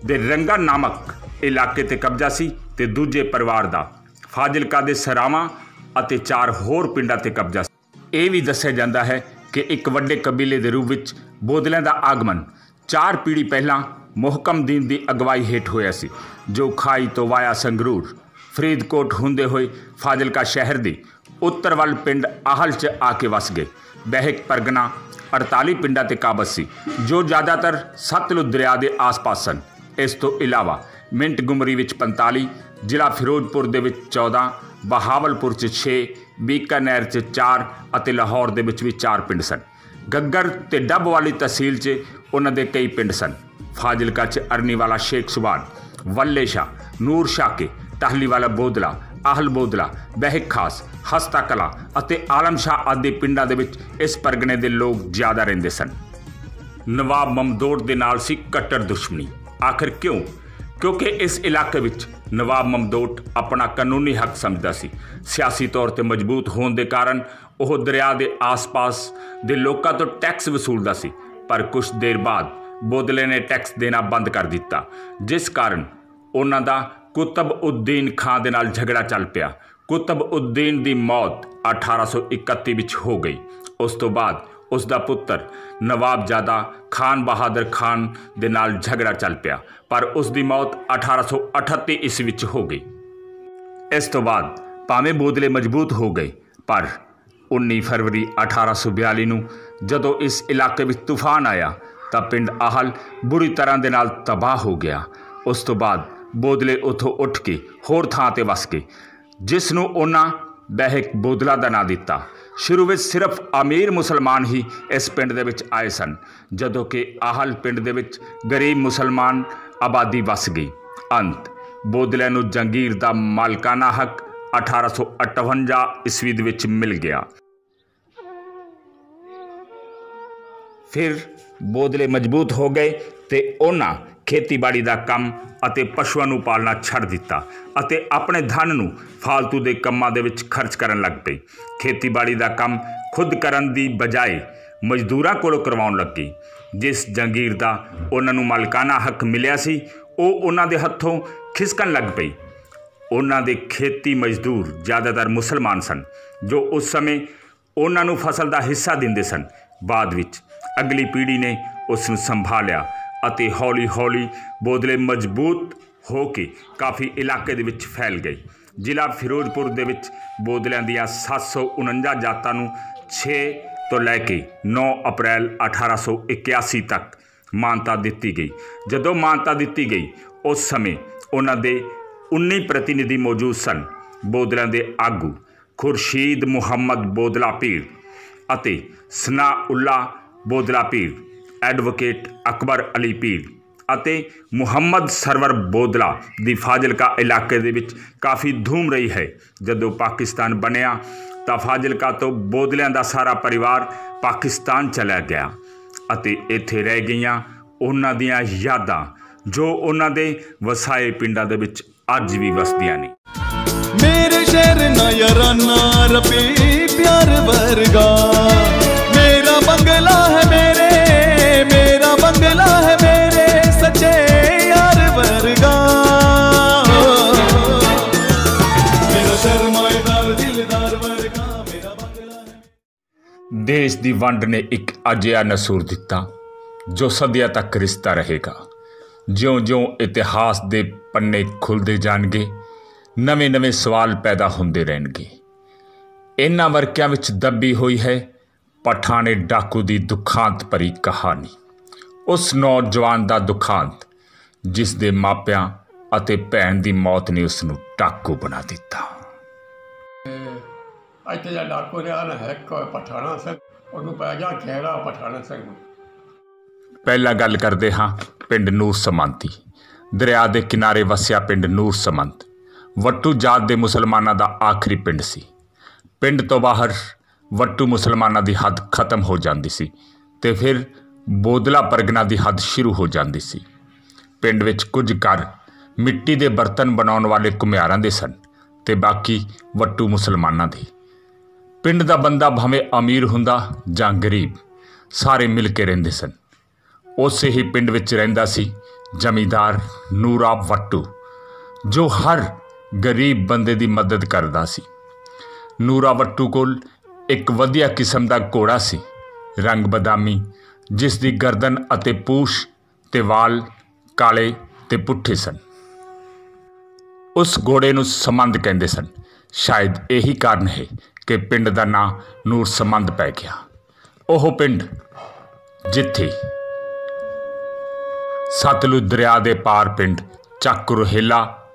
ਦੇ ਰੰਗਾ ਨਾਮਕ ਇਲਾਕੇ ਤੇ ਕਬਜ਼ਾ ਸੀ ਤੇ ਦੂਜੇ ਪਰਿਵਾਰ ਦਾ ਫਾਜ਼ਿਲਕਾ ਦੇ ਸਰਾਵਾਂ ਅਤੇ 4 ਹੋਰ ਪਿੰਡਾਂ ਤੇ ਕਬਜ਼ਾ ਸੀ। ਇਹ ਵੀ ਦੱਸਿਆ ਜਾਂਦਾ ਹੈ ਕਿ ਇੱਕ ਵੱਡੇ ਕਬੀਲੇ ਦੇ ਰੂਪ ਵਿੱਚ ਬੋਦਲਿਆਂ ਦਾ ਆਗਮਨ 4 ਪੀੜ੍ਹੀ ਪਹਿਲਾਂ ਮੁਹਕਮਦੀਨ ਦੀ ਅਗਵਾਈ ਹੇਠ ਹੋਇਆ ਸੀ, ਜੋ ਖਾਈ ਤੋਂ ਵਾਇਆ ਸੰਗਰੂਰ ਫਰੀਦਕੋਟ ਹੁੰਦੇ ਹੋਏ ਫਾਜ਼ਿਲਕਾ ਸ਼ਹਿਰ ਦੇ ਉੱਤਰ ਵੱਲ ਪਿੰਡ ਆਹਲ 'ਚ ਆ ਕੇ ਵਸ ਗਏ। ਬਹਿਕ ਪਰਗਨਾ 48 ਪਿੰਡਾਂ ਤੇ ਕਾਬਜ਼ ਸੀ, ਜੋ ਜ਼ਿਆਦਾਤਰ ਸਤਲੁਜ ਦਰਿਆ ਦੇ ਆਸ-ਪਾਸ ਸਨ। ਇਸ ਤੋਂ ਇਲਾਵਾ ਮਿੰਟਗੁਮਰੀ ਵਿੱਚ 45, ਜ਼ਿਲ੍ਹਾ ਫਿਰੋਜ਼ਪੁਰ ਦੇ ਵਿੱਚ 14, ਬਹਾਵਲਪੁਰ 'ਚ 6, ਬੀਕਾਨੇਰ 'ਚ 4 ਅਤੇ ਲਾਹੌਰ ਦੇ ਵਿੱਚ ਵੀ 4 ਪਿੰਡ ਸਨ। ਗੱਗਰ ਤੇ ਡੱਬ ਵਾਲੀ ਤਹਿਸੀਲ 'ਚ ਉਹਨਾਂ ਦੇ ਕਈ ਪਿੰਡ ਸਨ। ਫਾਜ਼ਿਲਕਾ 'ਚ ਅਰਨੀਵਾਲਾ ਸ਼ੇਖ ਸੁਬਾਨ, ਵੱਲੇ ਸ਼ਾਹ, ਨੂਰ ਸ਼ਾਹ ਕੇ, ਟਾਹਲੀਵਾਲਾ ਬੋਦਲਾ, ਆਹਲ ਬੋਦਲਾ, ਬਹਿਕ ਖਾਸ, ਹਸਤਾ ਕਲਾ ਅਤੇ ਆਲਮ ਸ਼ਾਹ ਆਦਿ ਪਿੰਡਾਂ ਦੇ ਵਿੱਚ ਇਸ ਪਰਗਨੇ ਦੇ ਲੋਕ ਜ਼ਿਆਦਾ ਰਹਿੰਦੇ ਸਨ। ਨਵਾਬ ਮਮਦੋਟ ਦੇ ਨਾਲ ਸੀ ਕੱਟੜ ਦੁਸ਼ਮਣੀ। ਆਖਿਰ ਕਿਉਂ? ਕਿਉਂਕਿ ਇਸ ਇਲਾਕੇ ਵਿੱਚ ਨਵਾਬ ਮਮਦੋਟ ਆਪਣਾ ਕਾਨੂੰਨੀ ਹੱਕ ਸਮਝਦਾ ਸੀ। ਸਿਆਸੀ ਤੌਰ ਤੇ ਮਜ਼ਬੂਤ ਹੋਣ ਦੇ ਕਾਰਨ ਉਹ ਦਰਿਆ ਦੇ ਆਸ-ਪਾਸ ਦੇ ਲੋਕਾਂ ਤੋਂ ਟੈਕਸ ਵਸੂਲਦਾ ਸੀ, ਪਰ ਕੁਝ ਦੇਰ ਬਾਅਦ ਬੋਦਲੇ ਨੇ ਟੈਕਸ ਦੇਣਾ ਬੰਦ ਕਰ ਦਿੱਤਾ, ਜਿਸ ਕਾਰਨ ਉਹਨਾਂ ਦਾ ਕੁਤਬ ਉਦ-ਦੀਨ ਖਾਂ ਦੇ ਨਾਲ ਝਗੜਾ ਚੱਲ ਪਿਆ। ਕੁਤਬ ਉਦ-ਦੀਨ ਦੀ ਮੌਤ 1831 ਵਿੱਚ ਹੋ ਗਈ। ਉਸ ਤੋਂ ਬਾਅਦ ਉਸ ਦਾ ਪੁੱਤਰ ਨਵਾਬਜ਼ਾਦਾ ਖਾਨ ਬਹਾਦਰ ਖਾਨ ਦੇ ਨਾਲ ਝਗੜਾ ਚੱਲ ਪਿਆ, ਪਰ ਉਸ ਦੀ ਮੌਤ 1838 ਈਸਵੀ ਵਿੱਚ ਹੋ ਗਈ। ਇਸ ਤੋਂ ਬਾਅਦ ਭਾਵੇਂ ਬੋਦਲੇ ਮਜ਼ਬੂਤ ਹੋ ਗਏ, ਪਰ 19 ਫਰਵਰੀ 1842 ਨੂੰ ਜਦੋਂ ਇਸ ਇਲਾਕੇ ਵਿੱਚ ਤੂਫਾਨ ਆਇਆ ਤਾਂ ਪਿੰਡ ਆਹਲ ਬੁਰੀ ਤਰ੍ਹਾਂ ਦੇ ਨਾਲ ਤਬਾਹ ਹੋ ਗਿਆ। ਉਸ ਤੋਂ ਬਾਅਦ ਬੋਦਲੇ ਉੱਥੋਂ ਉੱਠ ਕੇ ਹੋਰ ਥਾਂ ਤੇ ਵਸ ਗਏ, ਜਿਸ ਨੂੰ ਉਹਨਾਂ ਬਹਿਕ ਬੋਦਲਾ ਦਾ ਨਾਂ ਦਿੱਤਾ। ਸ਼ੁਰੂ ਵਿੱਚ ਸਿਰਫ ਅਮੀਰ ਮੁਸਲਮਾਨ ਹੀ ਇਸ ਪਿੰਡ ਦੇ ਵਿੱਚ ਆਏ ਸਨ, ਜਦੋਂ ਕਿ ਆਹਲ ਪਿੰਡ ਦੇ ਵਿੱਚ ਗਰੀਬ ਮੁਸਲਮਾਨ ਆਬਾਦੀ ਵਸ ਗਈ। ਅੰਤ ਬੋਦਲਿਆਂ ਨੂੰ ਜੰਗੀਰ ਦਾ ਮਾਲਕਾਨਾ ਹੱਕ 1858 ਈਸਵੀ ਦੇ ਵਿੱਚ ਮਿਲ ਗਿਆ। ਫਿਰ ਬੋਦਲੇ ਮਜ਼ਬੂਤ ਹੋ ਗਏ ਤੇ ਉਹਨਾਂ ਖੇਤੀਬਾੜੀ ਦਾ ਕੰਮ ਅਤੇ ਪਸ਼ੂਆਂ ਨੂੰ ਪਾਲਣਾ ਛੱਡ ਦਿੱਤਾ ਅਤੇ ਆਪਣੇ ਧਨ ਨੂੰ ਫਾਲਤੂ ਦੇ ਕੰਮਾਂ ਦੇ ਵਿੱਚ ਖਰਚ ਕਰਨ ਲੱਗ ਪਏ। ਖੇਤੀਬਾੜੀ ਦਾ ਕੰਮ ਖੁਦ ਕਰਨ ਦੀ ਬਜਾਏ ਮਜ਼ਦੂਰਾਂ ਕੋਲੋਂ ਕਰਵਾਉਣ ਲੱਗੇ। ਜਿਸ ਜੰਗੀਰ ਦਾ ਉਹਨਾਂ ਨੂੰ ਮਾਲਕਾਨਾ ਹੱਕ ਮਿਲਿਆ ਸੀ, ਉਹ ਉਹਨਾਂ ਦੇ ਹੱਥੋਂ ਖਿਸਕਣ ਲੱਗ ਪਈ। ਉਹਨਾਂ ਦੇ ਖੇਤੀ ਮਜ਼ਦੂਰ ਜ਼ਿਆਦਾਤਰ ਮੁਸਲਮਾਨ ਸਨ, ਜੋ ਉਸ ਸਮੇਂ ਉਹਨਾਂ ਨੂੰ ਫਸਲ ਦਾ ਹਿੱਸਾ ਦਿੰਦੇ ਸਨ। ਬਾਅਦ ਵਿੱਚ ਅਗਲੀ ਪੀੜ੍ਹੀ ਨੇ ਉਸ ਨੂੰ ਸੰਭਾਲਿਆ ਅਤੇ ਹੌਲੀ-ਹੌਲੀ ਬੋਦਲੇ ਮਜ਼ਬੂਤ ਹੋ ਕੇ ਕਾਫੀ ਇਲਾਕੇ ਦੇ ਵਿੱਚ ਫੈਲ ਗਏ। ਜ਼ਿਲ੍ਹਾ ਫਿਰੋਜ਼ਪੁਰ ਦੇ ਵਿੱਚ ਬੋਦਲਿਆਂ ਦੀਆਂ 749 ਜਾਤਾਂ ਨੂੰ 6 ਤੋਂ ਲੈ ਕੇ 9 ਅਪ੍ਰੈਲ 1881 ਤੱਕ ਮਾਨਤਾ ਦਿੱਤੀ ਗਈ। ਜਦੋਂ ਮਾਨਤਾ ਦਿੱਤੀ ਗਈ, ਉਸ ਸਮੇਂ ਉਹਨਾਂ ਦੇ 19 ਪ੍ਰਤੀਨਿਧੀ ਮੌਜੂਦ ਸਨ। ਬੋਦਲਿਆਂ ਦੇ ਆਗੂ ਖੁਰਸ਼ੀਦ ਮੁਹੰਮਦ ਬੋਦਲਾ ਪੀਰ ਅਤੇ ਸਨਾਉੱਲਾ ਬੋਦਲਾ ਪੀਰ, ਐਡਵੋਕੇਟ ਅਕਬਰ ਅਲੀ ਪੀਰ ਅਤੇ ਮੁਹੰਮਦ ਸਰਵਰ ਬੋਦਲਾ ਦੀ ਫਾਜ਼ਿਲਕਾ ਇਲਾਕੇ ਦੇ ਵਿੱਚ ਕਾਫੀ ਧੂਮ ਰਹੀ ਹੈ। ਜਦੋਂ ਪਾਕਿਸਤਾਨ ਬਣਿਆ ਤਾਂ ਫਾਜ਼ਿਲਕਾ ਤੋਂ ਬੋਦਲਿਆਂ ਦਾ ਸਾਰਾ ਪਰਿਵਾਰ ਪਾਕਿਸਤਾਨ ਚਲਾ ਗਿਆ ਅਤੇ ਇੱਥੇ ਰਹਿ ਗਈਆਂ ਉਹਨਾਂ ਦੀਆਂ ਯਾਦਾਂ, ਜੋ ਉਹਨਾਂ ਦੇ ਵਸਾਏ ਪਿੰਡਾਂ ਦੇ ਵਿੱਚ ਅੱਜ ਵੀ ਵਸਦੀਆਂ ਨੇ। ਮੇਰੇ ਸ਼ਹਿਰ ਨਾ ਯਾਰਾਨਾ ਰੱਬੀ ਪਿਆਰ ਵਰਗਾ, ਮੇਰਾ ਬੰਗਲਾ ਹੈ ਮੇਰਾ ਬੰਗਲਾ ਹੈ ਮੇਰੇ ਸੱਚੇ ਯਾਰ ਵਰਗਾ। ਮੇਰਾ ਸ਼ਰਮਾਏਦਾਰ ਦਿਲਦਾਰ ਵਰਗਾ। देश की वंड ने एक अजिहा नसूर दिता जो सदियां तक रिश्ता रहेगा। ज्यों ज्यों इतिहास के पन्ने खुलते जाणगे, नवे नवे सवाल पैदा होंदे रहणगे। इन्हां वर्कियां विच दबी हुई है पठाने डाकू की दुखांत भरी कहानी, उस नौजवान का दुखांत जिस दे मापियां अते भैन की मौत ने उसनूं डाकू बना दिता। ਇੱਥੇ ਜਿਹੜਾ ਡਾਕੂ ਰਿਹਾ ਨਾ ਹੈ ਇੱਕ ਪਠਾਣਾ ਸਿੰਘ, ਉਹਨੂੰ ਪੈ ਗਿਆ ਘੇਰਾ ਪਠਾਣਾ ਸਿੰਘ ਨੂੰ। ਪਹਿਲਾਂ ਗੱਲ ਕਰਦੇ ਹਾਂ ਪਿੰਡ ਨੂਰ ਸਮੰਤੀ। ਦਰਿਆ ਦੇ ਕਿਨਾਰੇ ਵਸਿਆ ਪਿੰਡ ਨੂਰ ਸਮੰਤ ਵੱਟੂ ਜਾਤ ਦੇ ਮੁਸਲਮਾਨਾਂ ਦਾ ਆਖਰੀ ਪਿੰਡ ਸੀ। ਪਿੰਡ ਤੋਂ ਬਾਹਰ ਵੱਟੂ ਮੁਸਲਮਾਨਾਂ ਦੀ ਹੱਦ ਖਤਮ ਹੋ ਜਾਂਦੀ ਸੀ ਤੇ ਫਿਰ ਬੋਦਲਾ ਪਰਗਨਾ ਦੀ ਹੱਦ ਸ਼ੁਰੂ ਹੋ ਜਾਂਦੀ ਸੀ। ਪਿੰਡ ਵਿੱਚ ਕੁਝ ਘਰ ਮਿੱਟੀ ਦੇ ਬਰਤਨ ਬਣਾਉਣ ਵਾਲੇ ਘੁਮਿਆਰਾਂ ਦੇ ਸਨ ਤੇ ਬਾਕੀ ਵੱਟੂ ਮੁਸਲਮਾਨਾਂ ਦੇ। ਪਿੰਡ ਦਾ ਬੰਦਾ ਭਾਵੇਂ ਅਮੀਰ ਹੁੰਦਾ ਜਾਂ ਗਰੀਬ, ਸਾਰੇ ਮਿਲ ਕੇ ਰਹਿੰਦੇ ਸਨ। ਉਸੇ ਹੀ ਪਿੰਡ ਵਿੱਚ ਰਹਿੰਦਾ ਸੀ ਜ਼ਮੀਂਦਾਰ ਨੂਰਾ ਵੱਟੂ, ਜੋ ਹਰ ਗਰੀਬ ਬੰਦੇ ਦੀ ਮਦਦ ਕਰਦਾ ਸੀ। ਨੂਰਾ ਵੱਟੂ ਕੋਲ ਇੱਕ ਵਧੀਆ ਕਿਸਮ ਦਾ ਘੋੜਾ ਸੀ, ਰੰਗ ਬਦਾਮੀ, ਜਿਸ ਦੀ ਗਰਦਨ ਅਤੇ ਪੂਛ ਤੇ ਵਾਲ ਕਾਲੇ ਤੇ ਪੁੱਠੇ ਸਨ। ਉਸ ਘੋੜੇ ਨੂੰ ਸਮੰਦ ਕਹਿੰਦੇ ਸਨ। ਸ਼ਾਇਦ ਇਹੀ ਕਾਰਨ ਹੈ ਕਿ ਪਿੰਡ ਦਾ ਨਾਂ ਨੂਰ ਸਮੰਦ ਪੈ ਗਿਆ। ਉਹ ਪਿੰਡ ਜਿੱਥੇ ਸਤਲੁਜ ਦਰਿਆ ਦੇ ਪਾਰ ਪਿੰਡ ਚੱਕ ਰੋਹੇਲਾ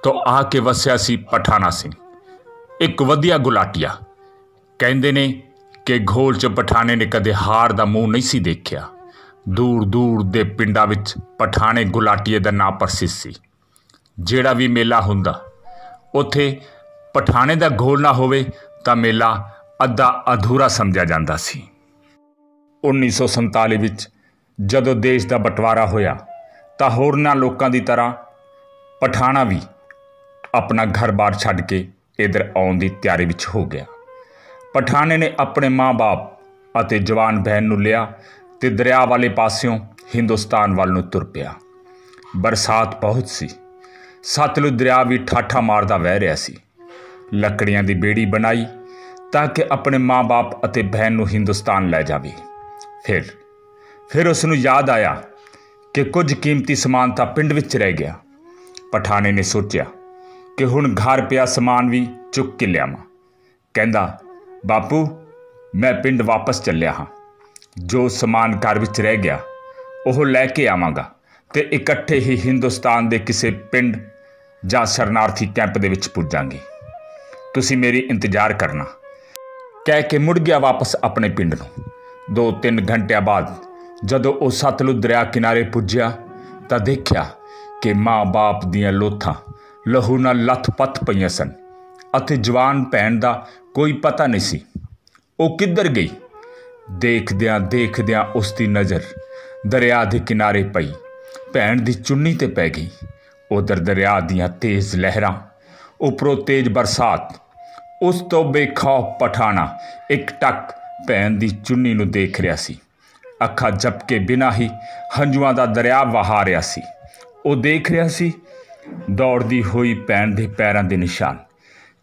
ਤੋਂ ਆ ਕੇ ਵਸਿਆ ਸੀ ਪਠਾਣਾ ਸਿੰਘ, ਇੱਕ ਵਧੀਆ ਗੁਲਾਟੀਆ। ਕਹਿੰਦੇ ਨੇ ਕਿ ਘੋਲ 'ਚ ਪਠਾਣੇ ਨੇ ਕਦੇ ਹਾਰ ਦਾ ਮੂੰਹ ਨਹੀਂ ਸੀ ਦੇਖਿਆ। ਦੂਰ ਦੂਰ ਦੇ ਪਿੰਡਾਂ ਵਿੱਚ ਪਠਾਣੇ ਗੁਲਾਟੀਏ ਦਾ ਨਾਂ ਪ੍ਰਸਿੱਧ ਸੀ। ਜਿਹੜਾ ਵੀ ਮੇਲਾ ਹੁੰਦਾ ਉੱਥੇ ਪਠਾਣੇ ਦਾ ਘੋਲ ਨਾ ਹੋਵੇ ਤਾਂ ਮੇਲਾ ਅੱਧਾ ਅਧੂਰਾ ਸਮਝਿਆ ਜਾਂਦਾ ਸੀ। 1947 ਵਿੱਚ ਜਦੋਂ ਦੇਸ਼ ਦਾ ਬਟਵਾਰਾ ਹੋਇਆ ਤਾਂ ਹੋਰਨਾਂ ਲੋਕਾਂ ਦੀ ਤਰ੍ਹਾਂ ਪਠਾਣਾ ਵੀ ਆਪਣਾ ਘਰ-ਬਾਰ ਛੱਡ ਕੇ ਇੱਧਰ ਆਉਣ ਦੀ ਤਿਆਰੀ ਵਿੱਚ ਹੋ ਗਿਆ। ਪਠਾਣੇ ਨੇ ਆਪਣੇ ਮਾਂ-ਬਾਪ ਅਤੇ ਜਵਾਨ ਬਹਿਨ ਨੂੰ ਲਿਆ ਤੇ ਦਰਿਆ ਵਾਲੇ ਪਾਸਿਓਂ ਹਿੰਦੁਸਤਾਨ ਵੱਲ ਨੂੰ ਤੁਰ ਪਿਆ। ਬਰਸਾਤ ਬਹੁਤ ਸੀ, ਸਤਲੁਜ ਦਰਿਆ ਵੀ ਠਾਠਾ ਮਾਰਦਾ ਵਹਿ ਰਿਹਾ ਸੀ। ਲੱਕੜੀਆਂ ਦੀ ਬੇੜੀ ਬਣਾਈ ਤਾਂ ਕਿ ਆਪਣੇ ਮਾਂ-ਬਾਪ ਅਤੇ ਬਹਿਨ ਨੂੰ ਹਿੰਦੁਸਤਾਨ ਲੈ ਜਾਵੇ। ਫਿਰ ਉਸ ਨੂੰ ਯਾਦ ਆਇਆ ਕਿ ਕੁਝ ਕੀਮਤੀ ਸਮਾਨ ਤਾਂ ਪਿੰਡ ਵਿੱਚ ਰਹਿ ਗਿਆ। ਪਠਾਣੇ ਨੇ ਸੋਚਿਆ ਕਿ ਹੁਣ ਘਰ ਪਿਆ ਸਮਾਨ ਵੀ ਚੁੱਕ ਕੇ ਲਿਆਵਾਂ। ਕਹਿੰਦਾ, ਬਾਪੂ ਮੈਂ ਪਿੰਡ ਵਾਪਸ ਚੱਲਿਆ ਹਾਂ, ਜੋ ਸਮਾਨ ਘਰ ਵਿੱਚ ਰਹਿ ਗਿਆ ਉਹ ਲੈ ਕੇ ਆਵਾਂਗਾ ਤੇ ਇਕੱਠੇ ਹੀ ਹਿੰਦੁਸਤਾਨ ਦੇ ਕਿਸੇ ਪਿੰਡ ਜਾਂ ਸ਼ਰਨਾਰਥੀ ਕੈਂਪ ਦੇ ਵਿੱਚ ਪੁੱਜਾਂਗੇ। ਤੁਸੀਂ ਮੇਰੀ ਇੰਤਜ਼ਾਰ ਕਰਨਾ। ਕਹਿ ਕੇ ਮੁੜ ਗਿਆ ਵਾਪਸ ਆਪਣੇ ਪਿੰਡ ਨੂੰ। 2-3 ਘੰਟਿਆਂ ਬਾਅਦ ਜਦੋਂ ਉਹ ਸਤਲੁਜ ਦਰਿਆ ਕਿਨਾਰੇ ਪੁੱਜਿਆ ਤਾਂ ਦੇਖਿਆ ਕਿ ਮਾਂ-ਬਾਪ ਦੀਆਂ ਲੋਥਾਂ ਲਹੂ ਨਾਲ ਲੱਥ-ਪੱਥ ਪਈਆਂ ਸਨ ਅਤੇ ਜਵਾਨ ਭੈਣ ਦਾ ਕੋਈ ਪਤਾ ਨਹੀਂ ਸੀ ਉਹ ਕਿੱਧਰ ਗਈ। ਦੇਖਦਿਆਂ ਦੇਖਦਿਆਂ ਉਸ ਦੀ ਨਜ਼ਰ ਦਰਿਆ ਦੇ ਕਿਨਾਰੇ ਪਈ, ਭੈਣ ਦੀ ਚੁੰਨੀ ਤੇ ਪੈ ਗਈ। ਉਧਰ ਦਰਿਆ ਦੀਆਂ ਤੇਜ਼ ਲਹਿਰਾਂ, ਉੱਪਰੋਂ ਤੇਜ਼ ਬਰਸਾਤ। ਉਸ ਤੋਂ ਬੇਖੌਫ ਪਠਾਣਾ ਇੱਕ ਟੱਕ ਭੈਣ ਦੀ ਚੁੰਨੀ ਨੂੰ ਦੇਖ ਰਿਹਾ ਸੀ। ਅੱਖਾਂ ਝਪਕੇ ਬਿਨਾਂ ਹੀ ਹੰਝੂਆਂ ਦਾ ਦਰਿਆ ਵਹਾ ਰਿਹਾ ਸੀ। ਉਹ ਦੇਖ ਰਿਹਾ ਸੀ ਦੌੜਦੀ ਹੋਈ ਭੈਣ ਦੇ ਪੈਰਾਂ ਦੇ ਨਿਸ਼ਾਨ।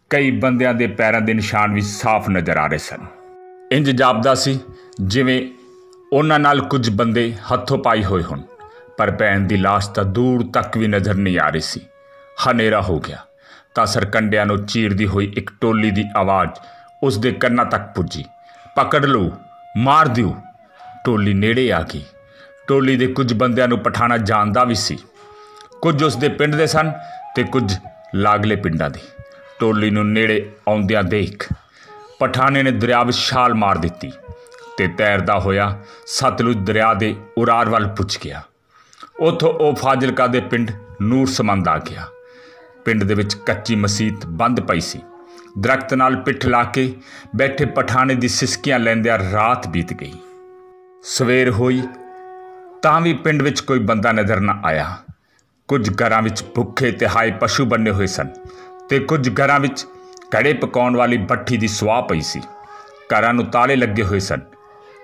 ਕਈ ਬੰਦਿਆਂ ਦੇ ਪੈਰਾਂ ਦੇ ਨਿਸ਼ਾਨ ਵੀ ਸਾਫ਼ ਨਜ਼ਰ ਆ ਰਹੇ ਸਨ। ਇੰਜ ਜਾਪਦਾ ਸੀ ਜਿਵੇਂ ਉਹਨਾਂ ਨਾਲ ਕੁਝ ਬੰਦੇ ਹੱਥੋਂ ਪਾਈ ਹੋਏ ਹੋਣ, ਪਰ ਭੈਣ ਦੀ ਲਾਸ਼ ਤਾਂ ਦੂਰ ਤੱਕ ਵੀ ਨਜ਼ਰ ਨਹੀਂ ਆ ਰਹੀ ਸੀ। ਹਨੇਰਾ ਹੋ ਗਿਆ ਤਾਂ ਸਰਕੰਡਿਆਂ ਨੂੰ ਚੀਰਦੀ ਹੋਈ ਇੱਕ ਟੋਲੀ ਦੀ ਆਵਾਜ਼ ਉਸ ਦੇ ਕੰਨਾਂ ਤੱਕ ਪੁੱਜੀ, ਪਕੜ ਲਓ, ਮਾਰ ਦਿਓ। ਟੋਲੀ ਨੇੜੇ ਆ ਗਈ। ਟੋਲੀ ਦੇ ਕੁਝ ਬੰਦਿਆਂ ਨੂੰ ਪਠਾਣਾ ਜਾਣਦਾ ਵੀ ਸੀ। ਕੁਝ ਉਸ ਦੇ ਪਿੰਡ ਦੇ ਸਨ ਤੇ ਕੁਝ ਲਾਗਲੇ ਪਿੰਡਾਂ ਦੇ। ਟੋਲੀ ਨੂੰ ਨੇੜੇ ਆਉਂਦਿਆਂ ਦੇਖ ਪਠਾਣੇ ਨੇ ਦਰਿਆ ਵਿੱਚ ਛਾਲ ਮਾਰ ਦਿੱਤੀ ਤੇ ਤੈਰਦਾ ਹੋਇਆ ਸਤਲੁਜ ਦਰਿਆ ਦੇ ਉਰਾਰ ਵੱਲ ਪੁੱਜ ਗਿਆ। ਉੱਥੋਂ ਉਹ ਫਾਜ਼ਿਲਕਾ ਦੇ ਪਿੰਡ ਨੂਰ ਸਮੰਦ ਆ ਗਿਆ। ਪਿੰਡ ਦੇ ਵਿੱਚ ਕੱਚੀ ਮਸੀਤ ਬੰਦ ਪਈ ਸੀ। ਦਰਖਤ ਨਾਲ ਪਿੱਠ ਲਾ ਕੇ ਬੈਠੇ ਪਠਾਣੇ ਦੀ ਸਿਸਕੀਆਂ ਲੈਂਦਿਆਂ ਰਾਤ ਬੀਤ ਗਈ। ਸਵੇਰ ਹੋਈ ਤਾਂ ਵੀ ਪਿੰਡ ਵਿੱਚ ਕੋਈ ਬੰਦਾ ਨਜ਼ਰ ਨਾ ਆਇਆ। ਕੁਝ ਘਰਾਂ ਵਿੱਚ ਭੁੱਖੇ ਤਿਹਾਏ ਪਸ਼ੂ ਬੰਨੇ ਹੋਏ ਸਨ ਤੇ ਕੁਝ ਘਰਾਂ ਵਿੱਚ ਘੜੇ ਪਕਾਉਣ ਵਾਲੀ ਭੱਠੀ ਦੀ ਸੁਆਹ ਪਈ ਸੀ। ਘਰਾਂ ਨੂੰ ਤਾਲੇ ਲੱਗੇ ਹੋਏ ਸਨ।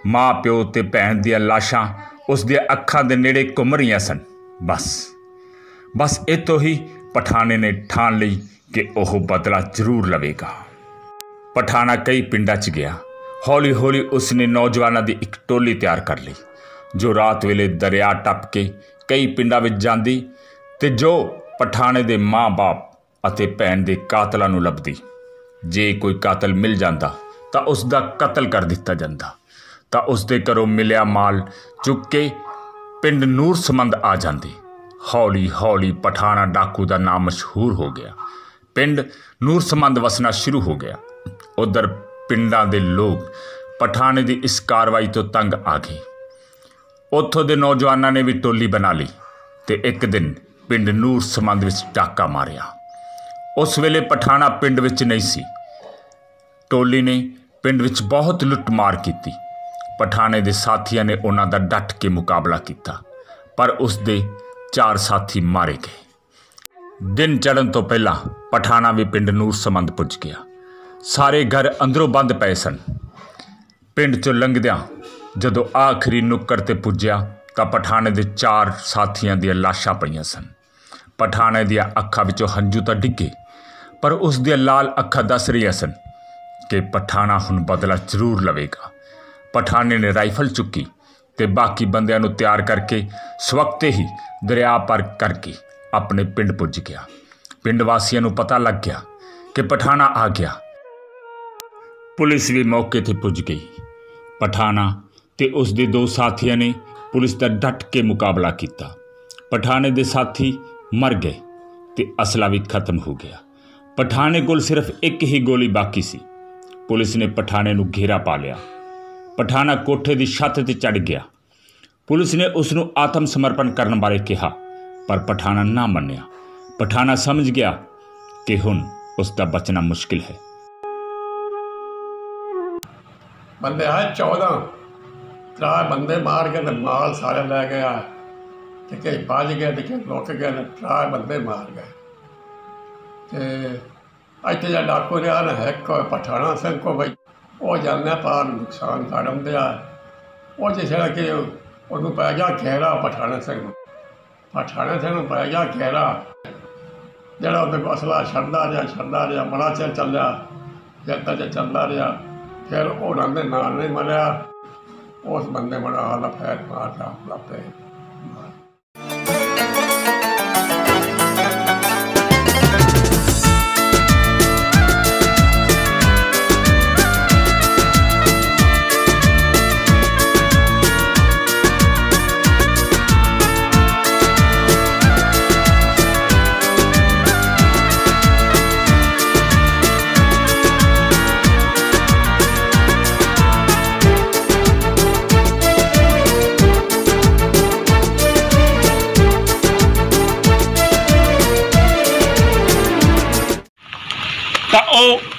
ਮਾਂ ਪਿਓ ਤੇ ਭੈਣ ਦੀਆਂ ਲਾਸ਼ਾਂ ਉਸ ਦੀਆਂ ਅੱਖਾਂ ਦੇ ਨੇੜੇ ਘੁੰਮ ਰਹੀਆਂ ਸਨ। ਬਸ ਇੱਥੋਂ ਹੀ ਪਠਾਣੇ ਨੇ ਠਾਣ ਲਈ ਕਿ ਉਹ ਬਦਲਾ ਜ਼ਰੂਰ ਲਵੇਗਾ। ਪਠਾਣਾ ਕਈ ਪਿੰਡਾਂ 'ਚ ਗਿਆ। हौली हौली उसने नौजवानों की एक टोली तैयार कर ली जो रात वेले दरिया टप के कई पिंडां विच जांदी ते जो पठाणे दे माँ बाप अते भैन दे कातलां नूं लभदी। जे कोई कातल मिल जांदा तां उसदा कतल कर दिता जांदा तां उसदे घरों मिलिया माल चुक के पिंड नूरसमंद आ जांदे। हौली हौली पठाणा डाकू का नाम मशहूर हो गया। पिंड नूरसमंद वसना शुरू हो गया। उधर पिंडां दे लोग पठाणे की इस कार्रवाई तो तंग आ गए। उत्थों दे नौजवानों ने भी टोली बना ली ते एक दिन पिंड नूरसमंद विच डाका मारिया। उस वेले पठाणा पिंड विच नहीं सी। टोली ने पिंड विच बहुत लुट मार की। पठाणे दे साथियों ने उन्हां दा डट के मुकाबला किया पर उसदे 4 साथी मारे गए। दिन चढ़न तो पहला पठाणा भी पिंड नूरसमंद पुज गया। सारे घर अंदरों बंद पे सन। पिंड चों लंघदियां जदों आखिरी नुक्कड़ ते पुज्या तां पठाणे दे 4 साथियां दी लाशां पईयां सन। पठाणे दियां अखां विचों हंझू तां डिगे पर उस दियां लाल अखां दस रहियां सन कि पठाणा हुण बदला जरूर लवेगा। पठाणे ने राइफल चुकी ते बाकी बंदियां नूं तैयार करके सवखते ही दरिया पार करके अपने पिंड पुज गया। पिंड वासियों नूं पता लग गया कि पठाणा आ गया। पुलिस भी मौके ते पुज गई। पठाणा ते उसके 2 साथियों ने पुलिस का डट के मुकाबला किया। पठाणे दे साथी मर गए ते असला भी खत्म हो गया। पठाणे कोल सिर्फ एक ही गोली बाकी सी। पुलिस ने पठाणे नूं घेरा पा लिया। पठाणा कोठे की छत ते चढ़ गया। पुलिस ने उसनूं आत्म समर्पण करने बारे कहा पर पठाणा ना मन्निया। पठाणा समझ गया कि हुण उसका बचना मुश्किल है। बंदे आए 14 3 बंदे मार के ते माल सारे लै गया ते कई बच गए ते कई लुक गए ते 3 बंदे मार गए। ते इत्थे जो डाकू रहा ना है पठाणा सिंह को बई वो जाने पार नुकसान कर दिया। वो जिसला कि उन्होंने पै गया घेरा पठाणा सिंह नूं पै गया घेरा। जोड़ा उन्हें असला छड्डदा रहा बड़ा चिर चलिया जद तक चलता रहा। फिर उन्होंने नाल नहीं मरिया। उस बंदे बड़ा हाल फैर मारता लापे।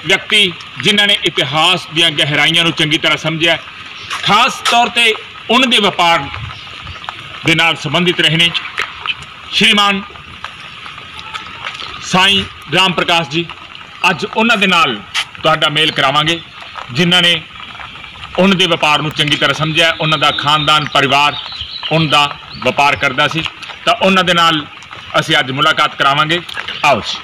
व्यक्ति जिन्होंने इतिहास दी गहराइयां चंगी तरह समझा, खास तौर पर उनके व्यापार के नाल संबंधित रहे ने, श्रीमान साईं राम प्रकाश जी। अज उन्होंने नाल तुहाडा मेल करावांगे जिन्होंने उनके व्यापार चंगी तरह समझा। उन्होंने खानदान परिवार उनका व्यापार करता सी तां उन्होंने नाल असीं अज मुलाकात करावांगे। आओ जी।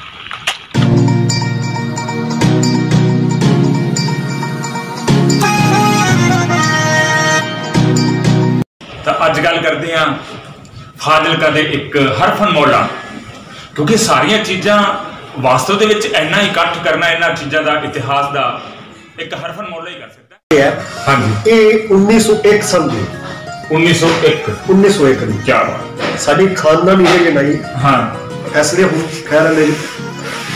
अज गल करते हैं फाजिलका दे एक हरफन मौला, क्योंकि सारिया चीज़ां वास्तव दे विच इन्ना इकट्ठ करना इन्हां चीज़ां दा इतिहास दा एक हरफन मौला ही कर सकता है। हाँ जी, ये 1901 सन दे 1901 क्या साडी खानदानी है नहीं। हाँ, इसलिए हम खैर नहीं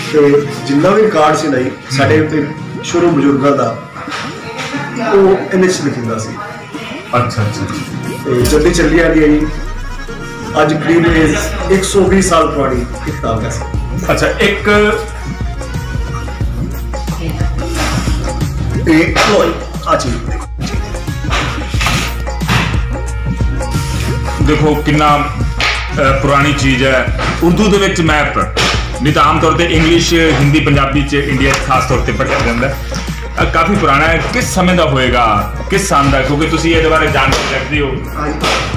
ते जिन्ना भी रिकॉर्ड से नहीं साडे ते शुरू बुजुर्गां दा वो इन्ने च लिखिंदा सी। अच्छा अच्छा। जल्दी चली आ रही है अज करीब 120 साल पुरानी किताब है। अच्छा, एक देखो कितना पुरानी चीज़ है। उर्दू दे विच मैप नहीं तो आम तौर पर इंग्लिश हिंदी पंजाबी च इंडिया खास तौर पर पढ़िया जाता है। काफ़ी पुराना है। किस समय का होएगा, किस साल का, क्योंकि तुम ये बारे जान सकते हो।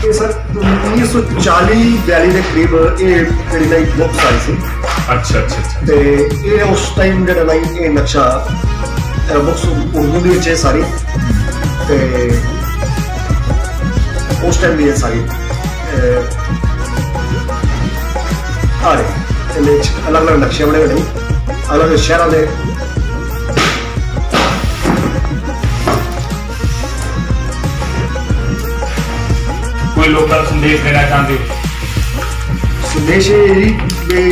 ये सर 1940-42 के करीब ये बुक्स आई सी। अच्छा अच्छा अच्छा। ते ये उस टाइम जो ये नक्शा बुक्स उर्दू दी सारी ਤੇ ਉਸ ਟਾਈਮ ਦੀ ਸਾਰੀ ਆ ਰਹੇ ਇਹਦੇ ਅਲੱਗ ਅਲੱਗ ਨਕਸ਼ੇ ਬਣੇ ਹੋਏ ਨੇ ਅਲੱਗ ਸ਼ਹਿਰਾਂ ਦੇ। कोई लोकल संदेश देना चाहते हो? संदेश ये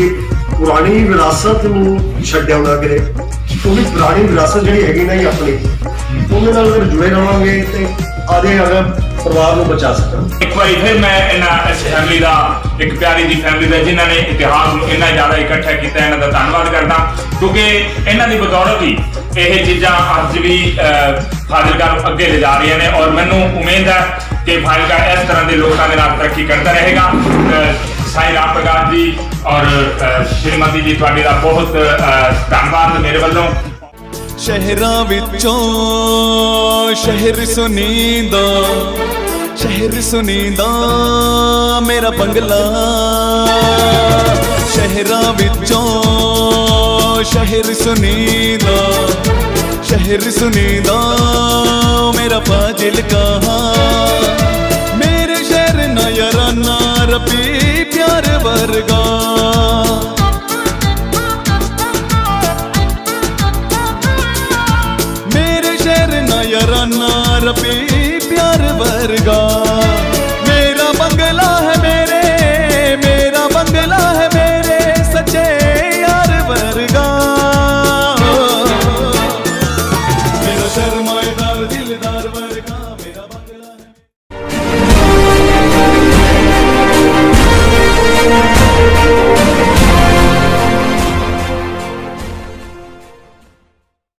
पुरानी विरासत ਨੂੰ ਛੱਡਿਆ ਨਾ ਕਰੇ, ਕਿਉਂਕਿ ਪੁਰਾਣੀ ਵਿਰਾਸਤ ਜਿਹੜੀ ਹੈਗੀ ਨਾ ਆਪਣੀ ਉਹਦੇ ਨਾਲ ਅਗਰ ਜੁੜੇ ਰਹਾਂਗੇ ਤੇ ਆਦੇ ਅਗਰ ਪਰਿਵਾਰ ਨੂੰ ਬਚਾ ਸਕਣ। ਇੱਕ ਵਾਰੀ ਫਿਰ ਮੈਂ ਇਸ ਫੈਮਿਲੀ ਦਾ, ਇੱਕ ਪਿਆਰੀ ਦੀ ਫੈਮਿਲੀ ਦਾ ਜਿਨ੍ਹਾਂ ਨੇ ਇਤਿਹਾਸ ਨੂੰ ਇੰਨਾ ਜ਼ਿਆਦਾ ਇਕੱਠਾ ਕੀਤਾ, ਇਹਨਾਂ ਦਾ ਧੰਨਵਾਦ ਕਰਦਾ, ਕਿਉਂਕਿ ਇਹਨਾਂ ਦੀ ਬਦੌਲਤ ਹੀ ਇਹ ਚੀਜ਼ਾਂ ਅੱਜ ਵੀ ਫਾਜ਼ਿਲਕਾ ਨੂੰ ਅੱਗੇ ਲਿਜਾ ਰਹੀਆਂ ਨੇ। ਔਰ ਮੈਨੂੰ ਉਮੀਦ ਹੈ ਕਿ ਫਾਜ਼ਿਲਕਾ ਇਸ ਤਰ੍ਹਾਂ ਦੇ ਲੋਕਾਂ ਦੇ ਨਾਲ ਤਰੱਕੀ ਕਰਦਾ ਰਹੇਗਾ। ਸਾਈਂ ਰਾਮ ਪ੍ਰਕਾਸ਼ ਜੀ ਔਰ ਸ਼੍ਰੀਮਤੀ ਜੀ ਤੁਹਾਡੇ ਦਾ ਬਹੁਤ ਧੰਨਵਾਦ ਮੇਰੇ ਵੱਲੋਂ। ਸ਼ਹਿਰਾਂ ਵਿੱਚੋਂ ਸ਼ਹਿਰ ਸੁਨੀਂਦਾ, ਸ਼ਹਿਰ ਸੁਨੀਂਦਾ ਮੇਰਾ ਬੰਗਲਾ, ਸ਼ਹਿਰਾਂ ਵਿੱਚੋਂ ਸ਼ਹਿਰ ਸੁਨੀਂਦਾ, ਸ਼ਹਿਰ ਸੁਨੀਂਦਾ ਮੇਰਾ ਫਾਜ਼ਿਲਕਾ। ਮੇਰੇ ਸ਼ਹਿਰ ਨਾ ਯਾਰਾਨਾ ਰੱਬੀ ਪਿਆਰ ਵਰਗਾ, ਮੇਰੇ ਸ਼ਹਿਰ ਨਾ ਯਾਰਾਨਾ ਰੱਬੀ ਪਿਆਰ ਵਰਗਾ।